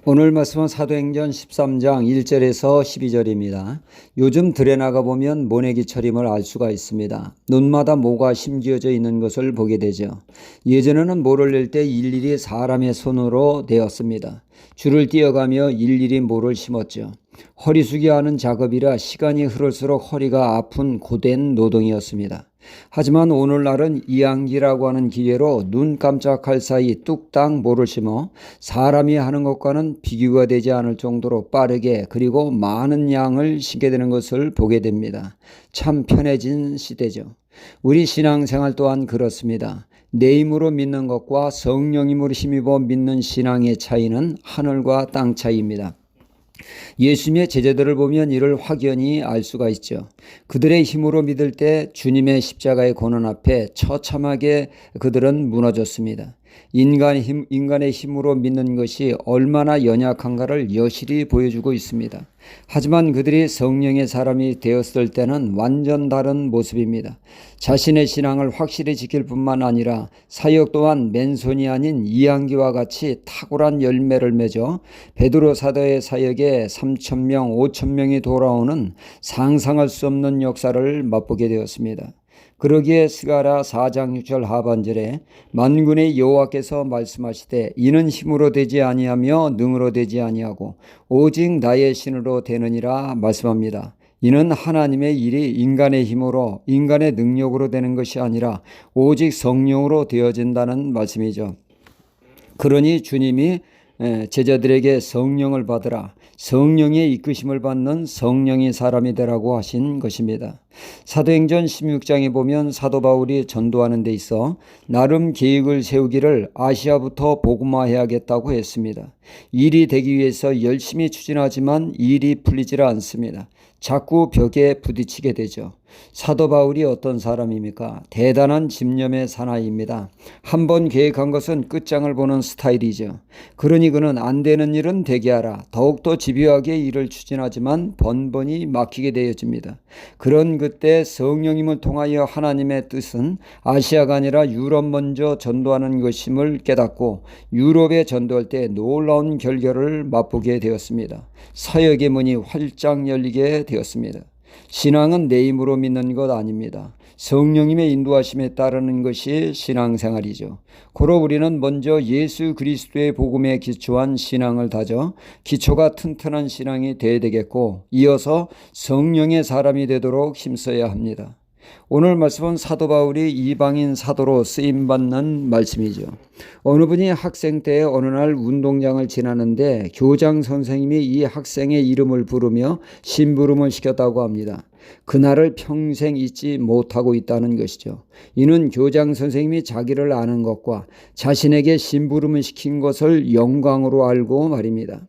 오늘 말씀은 사도행전 13장 1절에서 12절입니다. 요즘 들에 나가보면 모내기철임을 알 수가 있습니다. 눈마다 모가 심기어져 있는 것을 보게 되죠. 예전에는 모를 낼 때 일일이 사람의 손으로 되었습니다. 줄을 띄어가며 일일이 모를 심었죠. 허리 숙여 하는 작업이라 시간이 흐를수록 허리가 아픈 고된 노동이었습니다. 하지만 오늘날은 이항기라고 하는 기계로 눈 깜짝할 사이 뚝딱 모를 심어 사람이 하는 것과는 비교가 되지 않을 정도로 빠르게 그리고 많은 양을 심게 되는 것을 보게 됩니다. 참 편해진 시대죠. 우리 신앙생활 또한 그렇습니다. 내 힘으로 믿는 것과 성령 힘으로 힘입어 믿는 신앙의 차이는 하늘과 땅 차이입니다. 예수님의 제자들을 보면 이를 확연히 알 수가 있죠. 그들의 힘으로 믿을 때 주님의 십자가의 고난 앞에 처참하게 그들은 무너졌습니다. 인간의 힘으로 믿는 것이 얼마나 연약한가를 여실히 보여주고 있습니다. 하지만 그들이 성령의 사람이 되었을 때는 완전 다른 모습입니다. 자신의 신앙을 확실히 지킬 뿐만 아니라 사역 또한 맨손이 아닌 이항기와 같이 탁월한 열매를 맺어 베드로 사도의 사역에 3,000명, 5,000명이 돌아오는 상상할 수 없는 역사를 맛보게 되었습니다. 그러기에 스가랴 4장 6절 하반절에 만군의 여호와께서 말씀하시되 이는 힘으로 되지 아니하며 능으로 되지 아니하고 오직 나의 신으로 되느니라 말씀합니다. 이는 하나님의 일이 인간의 힘으로 인간의 능력으로 되는 것이 아니라 오직 성령으로 되어진다는 말씀이죠. 그러니 주님이 제자들에게 성령을 받으라, 성령의 이끄심을 받는 성령의 사람이 되라고 하신 것입니다. 사도행전 16장에 보면 사도 바울이 전도하는 데 있어 나름 계획을 세우기를 아시아부터 복음화해야겠다고 했습니다. 일이 되기 위해서 열심히 추진하지만 일이 풀리질 않습니다. 자꾸 벽에 부딪히게 되죠. 사도 바울이 어떤 사람입니까? 대단한 집념의 사나이입니다. 한번 계획한 것은 끝장을 보는 스타일이죠. 그러니 그는 안 되는 일은 되게 하라. 더욱더 집요하게 일을 추진하지만 번번이 막히게 되어집니다. 그런 그때 성령님을 통하여 하나님의 뜻은 아시아가 아니라 유럽 먼저 전도하는 것임을 깨닫고 유럽에 전도할 때 놀라운 결과를 맛보게 되었습니다. 사역의 문이 활짝 열리게 되었습니다. 신앙은 내 힘으로 믿는 것 아닙니다. 성령님의 인도하심에 따르는 것이 신앙생활이죠. 고로 우리는 먼저 예수 그리스도의 복음에 기초한 신앙을 다져 기초가 튼튼한 신앙이 되어야 되겠고 이어서 성령의 사람이 되도록 힘써야 합니다. 오늘 말씀은 사도 바울이 이방인 사도로 쓰임받는 말씀이죠. 어느 분이 학생 때 어느 날 운동장을 지나는데 교장 선생님이 이 학생의 이름을 부르며 심부름을 시켰다고 합니다. 그날을 평생 잊지 못하고 있다는 것이죠. 이는 교장 선생님이 자기를 아는 것과 자신에게 심부름을 시킨 것을 영광으로 알고 말입니다.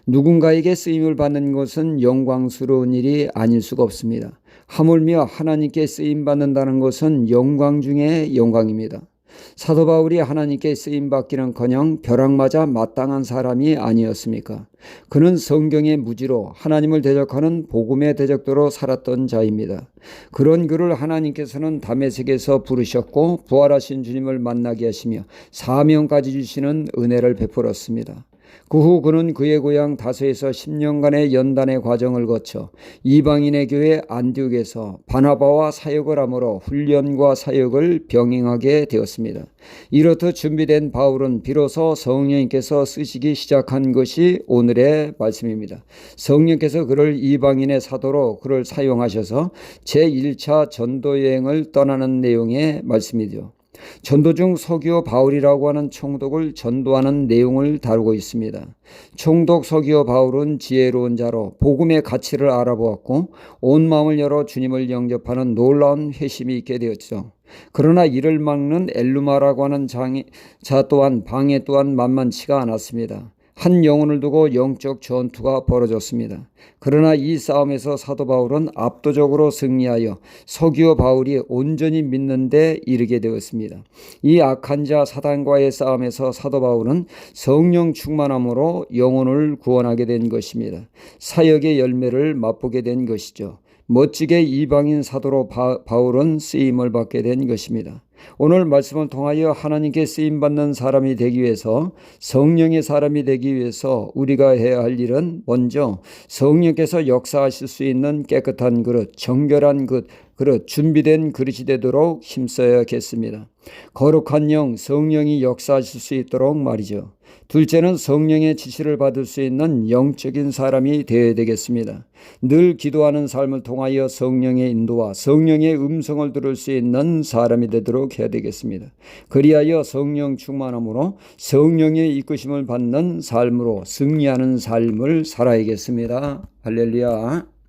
누군가에게 쓰임을 받는 것은 영광스러운 일이 아닐 수가 없습니다. 하물며 하나님께 쓰임받는다는 것은 영광 중에 영광입니다. 사도 바울이 하나님께 쓰임받기는커녕 벼락 맞아 마땅한 사람이 아니었습니까? 그는 성경의 무지로 하나님을 대적하는 복음의 대적도로 살았던 자입니다. 그런 그를 하나님께서는 다메섹에서 부르셨고 부활하신 주님을 만나게 하시며 사명까지 주시는 은혜를 베풀었습니다. 그 후 그는 그의 고향 다소에서 10년간의 연단의 과정을 거쳐 이방인의 교회 안디옥에서 바나바와 사역을 함으로 훈련과 사역을 병행하게 되었습니다. 이렇듯 준비된 바울은 비로소 성령님께서 쓰시기 시작한 것이 오늘의 말씀입니다. 성령께서 그를 이방인의 사도로 그를 사용하셔서 제1차 전도여행을 떠나는 내용의 말씀이죠. 전도 중 서기오 바울이라고 하는 총독을 전도하는 내용을 다루고 있습니다. 총독 서기오 바울은 지혜로운 자로 복음의 가치를 알아보았고 온 마음을 열어 주님을 영접하는 놀라운 회심이 있게 되었죠. 그러나 이를 막는 엘루마라고 하는 자 또한 방해 또한 만만치가 않았습니다. 한 영혼을 두고 영적 전투가 벌어졌습니다. 그러나 이 싸움에서 사도 바울은 압도적으로 승리하여 서기오 바울이 온전히 믿는 데 이르게 되었습니다. 이 악한 자 사단과의 싸움에서 사도 바울은 성령 충만함으로 영혼을 구원하게 된 것입니다. 사역의 열매를 맛보게 된 것이죠. 멋지게 이방인 사도로 바울은 쓰임을 받게 된 것입니다. 오늘 말씀을 통하여 하나님께 쓰임받는 사람이 되기 위해서, 성령의 사람이 되기 위해서 우리가 해야 할 일은 먼저 성령께서 역사하실 수 있는 깨끗한 그릇, 정결한 그릇, 준비된 그릇이 되도록 힘써야겠습니다. 거룩한 영, 성령이 역사하실 수 있도록 말이죠. 둘째는 성령의 지시를 받을 수 있는 영적인 사람이 되어야 되겠습니다. 늘 기도하는 삶을 통하여 성령의 인도와 성령의 음성을 들을 수 있는 사람이 되도록 해야 되겠습니다. 그리하여 성령 충만함으로 성령의 이끄심을 받는 삶으로 승리하는 삶을 살아야겠습니다. 할렐루야.